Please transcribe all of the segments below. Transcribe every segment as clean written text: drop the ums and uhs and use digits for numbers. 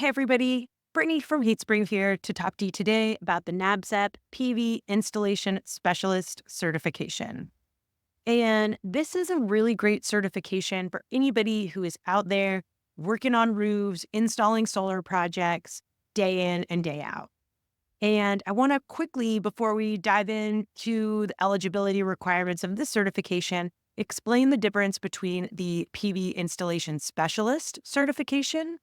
Hey everybody, Brittany from HeatSpring here to talk to you today about the NABCEP PV Installation Specialist Certification. And this is a really great certification for anybody who is out there working on roofs, installing solar projects day in and day out. And I want to quickly, before we dive into the eligibility requirements of this certification, explain the difference between the PV Installation Specialist certification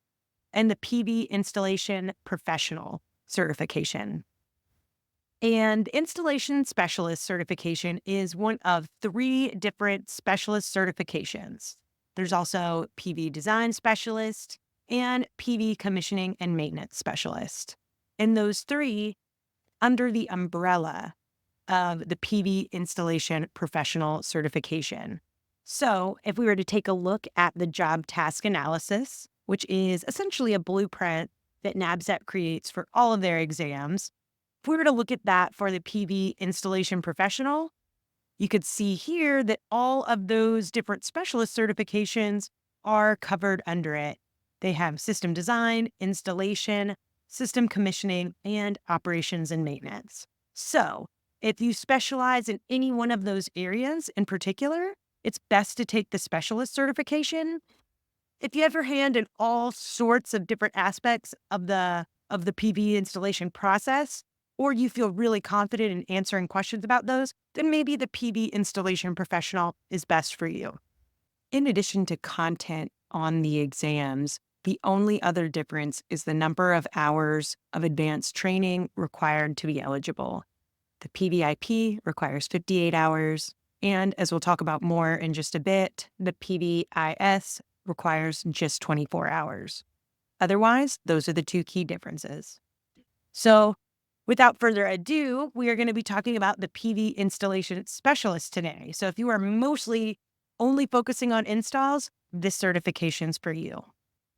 and the PV Installation Professional certification. And the Installation Specialist certification is one of three different specialist certifications. There's also PV Design Specialist and PV Commissioning and Maintenance Specialist. And those three under the umbrella of the PV Installation Professional certification. So if we were to take a look at the job task analysis, which is essentially a blueprint that NABCEP creates for all of their exams, if we were to look at that for the PV Installation Professional, you could see here that all of those different specialist certifications are covered under it. They have system design, installation, system commissioning, and operations and maintenance. So if you specialize in any one of those areas in particular, it's best to take the specialist certification. If you have your hand in all sorts of different aspects of the PV installation process, or you feel really confident in answering questions about those, then maybe the PV installation professional is best for you. In addition to content on the exams, the only other difference is the number of hours of advanced training required to be eligible. The PVIP requires 58 hours, and as we'll talk about more in just a bit, the PVIS requires just 24 hours. Otherwise, those are the two key differences. So, without further ado, we are going to be talking about the PV installation specialist today. So if you are mostly only focusing on installs, this certification's for you.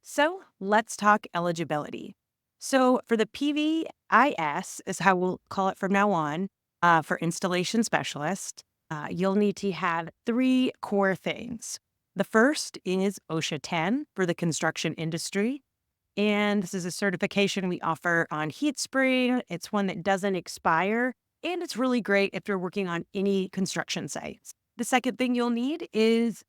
So let's talk eligibility. So for the PVIS is how we'll call it from now on, for installation specialist, you'll need to have three core things. The first is OSHA 10 for the construction industry. And this is a certification we offer on HeatSpring. It's one that doesn't expire, and it's really great if you're working on any construction sites. The second thing you'll need is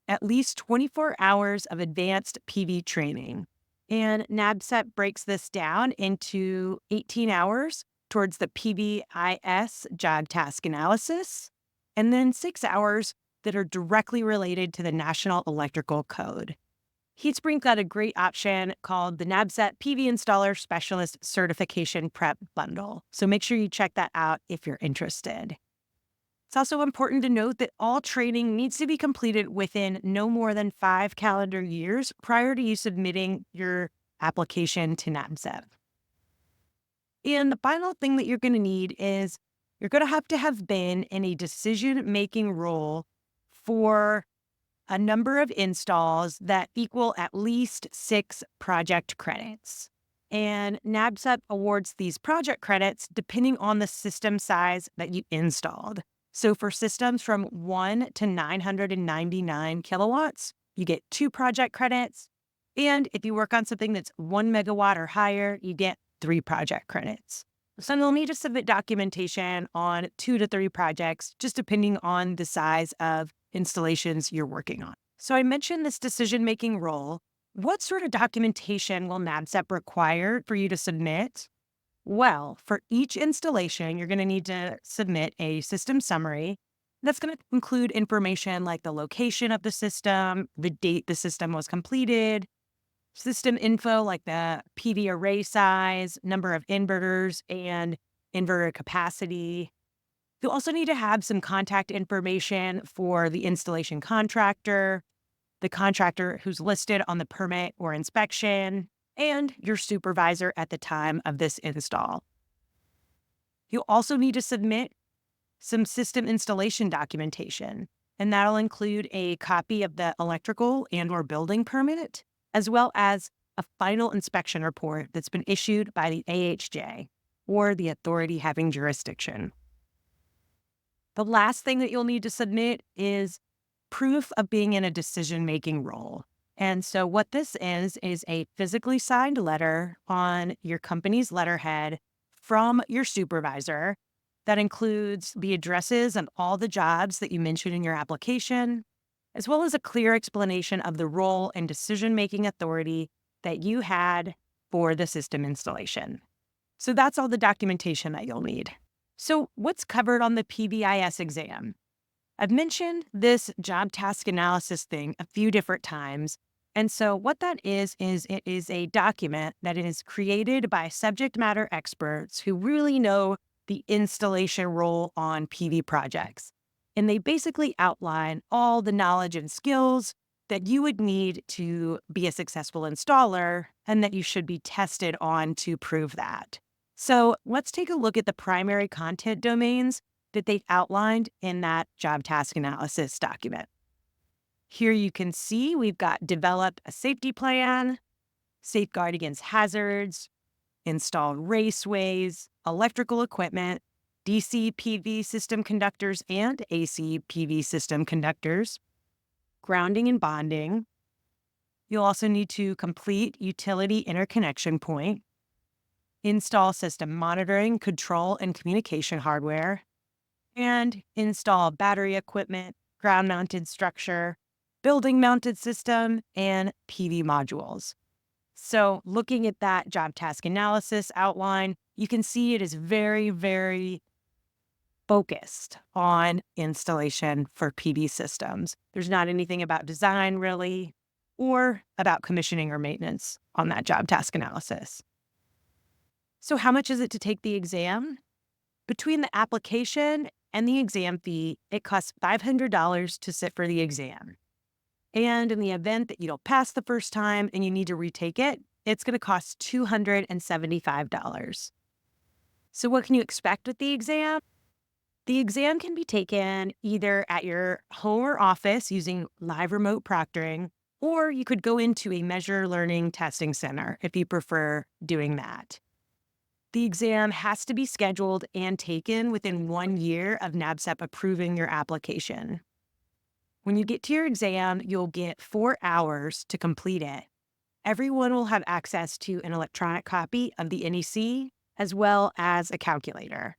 at least 24 hours of advanced PV training. And NABCEP breaks this down into 18 hours towards the PVIS job task analysis, and then 6 hours that are directly related to the National Electrical Code. HeatSpring got a great option called the NABCEP PV Installer Specialist Certification Prep Bundle. So make sure you check that out if you're interested. It's also important to note that all training needs to be completed within no more than 5 calendar years prior to you submitting your application to NABCEP. And the final thing that you're going to need is you're going to have been in a decision-making role for a number of installs that equal at least 6 project credits. And NABCEP awards these project credits depending on the system size that you installed. So for systems from 1 to 999 kilowatts, you get 2 project credits. And if you work on something that's 1 megawatt or higher, you get 3 project credits. So you'll need to submit documentation on 2 to 3 projects, just depending on the size of installations you're working on. So I mentioned this decision-making role. What sort of documentation will NABCEP require for you to submit? Well, for each installation, you're going to need to submit a system summary. That's going to include information like the location of the system, the date the system was completed, system info like the PV array size, number of inverters, and inverter capacity. You'll also need to have some contact information for the installation contractor, the contractor who's listed on the permit or inspection, and your supervisor at the time of this install. You'll also need to submit some system installation documentation, and that'll include a copy of the electrical and/or building permit, as well as a final inspection report that's been issued by the AHJ, or the authority having jurisdiction. The last thing that you'll need to submit is proof of being in a decision-making role. And so what this is a physically signed letter on your company's letterhead from your supervisor that includes the addresses and all the jobs that you mentioned in your application, as well as a clear explanation of the role and decision-making authority that you had for the system installation. So that's all the documentation that you'll need. So what's covered on the PVIS exam? I've mentioned this job task analysis thing a few different times. And so what that is it is a document that is created by subject matter experts who really know the installation role on PV projects. And they basically outline all the knowledge and skills that you would need to be a successful installer and that you should be tested on to prove that. So let's take a look at the primary content domains that they've outlined in that job task analysis document. Here you can see we've got develop a safety plan, safeguard against hazards, install raceways, electrical equipment, DC PV system conductors and AC PV system conductors, grounding and bonding. You'll also need to complete utility interconnection point, install system monitoring, control, and communication hardware, and install battery equipment, ground-mounted structure, building-mounted system, and PV modules. So looking at that job task analysis outline, you can see it is very, very focused on installation for PV systems. There's not anything about design really, or about commissioning or maintenance on that job task analysis. So how much is it to take the exam? Between the application and the exam fee, it costs $500 to sit for the exam. And in the event that you don't pass the first time and you need to retake it, it's going to cost $275. So what can you expect with the exam? The exam can be taken either at your home or office using live remote proctoring, or you could go into a Measure Learning Testing Center if you prefer doing that. The exam has to be scheduled and taken within 1 year of NABCEP approving your application. When you get to your exam, you'll get 4 hours to complete it. Everyone will have access to an electronic copy of the NEC as well as a calculator.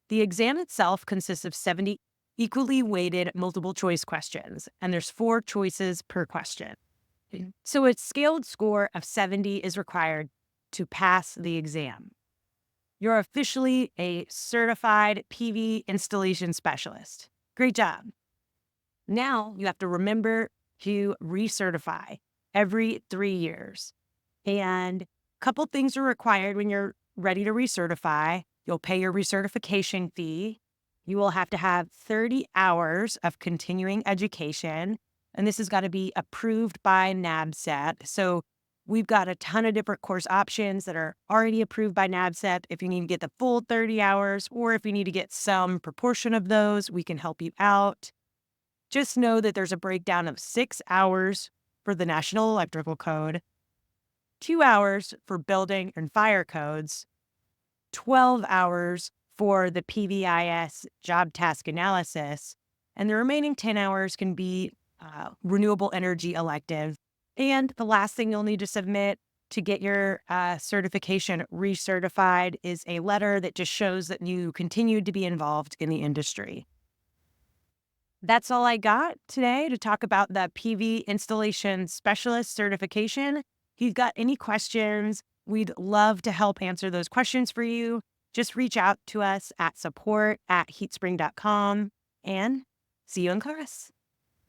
The exam itself consists of 70 equally weighted multiple choice questions, and there's 4 choices per question. So a scaled score of 70 is required to pass the exam. You're officially a certified PV installation specialist. Great job. Now you have to remember to recertify every 3 years. And a couple things are required when you're ready to recertify. You'll pay your recertification fee. You will have to have 30 hours of continuing education. And this has got to be approved by NABCEP. So we've got a ton of different course options that are already approved by NABCEP. If you need to get the full 30 hours, or if you need to get some proportion of those, we can help you out. Just know that there's a breakdown of 6 hours for the National Electrical Code, 2 hours for building and fire codes, 12 hours for the PVIS job task analysis, and the remaining 10 hours can be renewable energy elective. And the last thing you'll need to submit to get your certification recertified is a letter that just shows that you continued to be involved in the industry. That's all I got today to talk about the PV Installation Specialist certification. If you've got any questions, we'd love to help answer those questions for you. Just reach out to us at support@heatspring.com and see you in class.